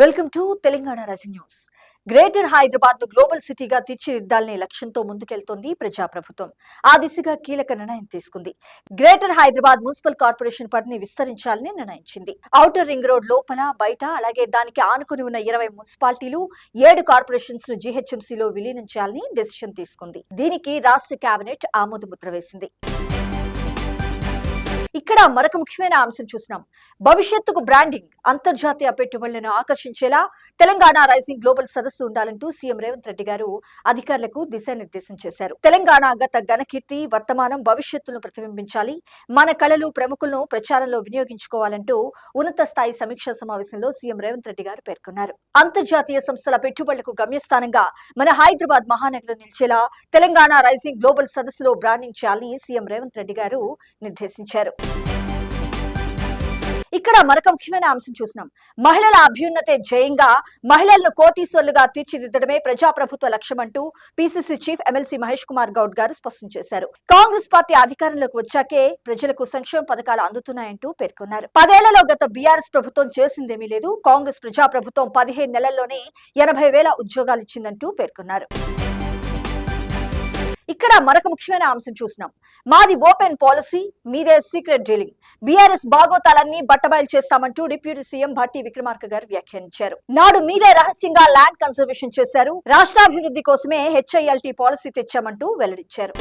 Welcome to Telangana Raji news. Greater Hyderabad ను global సిటీగా తీర్చిదిద్దాలనే లక్ష్యంతో ముందుకెళ్తోంది ప్రజాప్రభుత్వం. ఆ దిశగా కీలక నిర్ణయం తీసుకుంది. గ్రేటర్ హైదరాబాద్ మున్సిపల్ కార్పొరేషన్ పరిధిని విస్తరించాలని నిర్ణయించింది. ఔటర్ రింగ్ రోడ్ లోపల, బయట, అలాగే దానికి ఆనుకుని ఉన్న 20 మున్సిపాలిటీలు, 7 కార్పొరేషన్స్ ను జీహెచ్ఎంసీలో విలీనం చేయాలని డెసిషన్ తీసుకుంది. దీనికి రాష్ట్ర కేబినెట్ ఆమోద ముద్ర వేసింది. ఇక్కడ మరొక ముఖ్యమైన అంశం చూసినాం. భవిష్యత్తుకు బ్రాండింగ్, అంతర్జాతీయ పెట్టుబడులను ఆకర్షించేలా తెలంగాణ రైజింగ్ గ్లోబల్ సదస్సు ఉండాలంటూ సీఎం రేవంత్ రెడ్డి గారు అధికారులకు దిశానిర్దేశం చేశారు. తెలంగాణ గత ఘనకీర్తి, వర్తమానం, భవిష్యత్తును ప్రతిబింబించాలి, మన కళలు, ప్రముఖులను ప్రచారంలో వినియోగించుకోవాలంటూ ఉన్నత స్థాయి సమీక్షా సమావేశంలో సీఎం రేవంత్ రెడ్డి గారు పేర్కొన్నారు. అంతర్జాతీయ సంస్థల పెట్టుబడులకు గమ్యస్థానంగా మన హైదరాబాద్ మహానగరం నిలిచేలా తెలంగాణ రైజింగ్ గ్లోబల్ సదస్సులో బ్రాండింగ్ చేయాలని సీఎం రేవంత్ రెడ్డి గారు నిర్దేశించారు. ఇక్కడ మరొక ముఖ్యమైన అంశం చూసినాం. మహిళల అభ్యున్నతే జయంగా మహిళలను కోటీశ్వర్లుగా తీర్చిదిద్దడమే ప్రజాప్రభుత్వ లక్ష్యమంటూ PCC chief MLC Mahesh Kumar Goud గారు స్పష్టం చేశారు. కాంగ్రెస్ పార్టీ అధికారంలోకి వచ్చాకే ప్రజలకు సంక్షేమ పథకాలు అందుతున్నాయంటూ పేర్కొన్నారు. 10 ఏళ్లలో గత బీఆర్ఎస్ ప్రభుత్వం చేసిందేమీ లేదు. కాంగ్రెస్ ప్రజాప్రభుత్వం 15 నెలల్లోనే 80,000 ఉద్యోగాలు ఇచ్చిందంటూ పేర్కొన్నారు. ఇక్కడ మరొక ముఖ్యమైన అంశం చూసినాం. మాది ఓపెన్ పాలసీ, మీదే సీక్రెట్ డీలింగ్, బీఆర్ఎస్ బాగోతాలన్నీ బట్టబయలు చేస్తామంటూ డిప్యూటీ సీఎం భట్టి విక్రమార్క గారు వ్యాఖ్యానించారు. నాడు మీదే రహస్యంగా ల్యాండ్ కన్జర్వేషన్ చేశారు, రాష్ట్రాభివృద్ధి కోసమే హెచ్ఐఎల్టీ పాలసీ తెచ్చామంటూ వెల్లడించారు.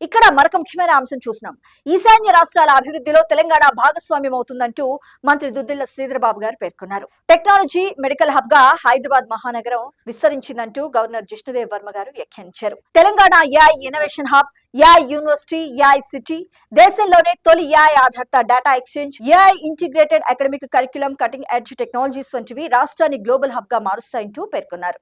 ఇక్కడ మరొక ముఖ్యమైన అంశం చూసినాం. ఈశాన్య రాష్ట్రాల అభివృద్ధిలో తెలంగాణ భాగస్వామ్యం అవుతుందంటూ మంత్రి దుద్దిళ్ల శ్రీధరబాబు గారు పేర్కొన్నారు. టెక్నాలజీ, మెడికల్ హబ్ గా హైదరాబాద్ మహానగరం విస్తరించిందంటూ గవర్నర్ జిష్ణుదేవ్ వర్మ గారు వ్యాఖ్యానించారు. Telangana AI innovation hub, AI university, AI city, దేశంలోనే తొలి ఏఐ ఆధారిత data exchange, AI integrated academic curriculum, cutting edge technologies వంటివి రాష్ట్రాన్ని గ్లోబల్ హబ్ గా మారుస్తాయంటూ పేర్కొన్నారు.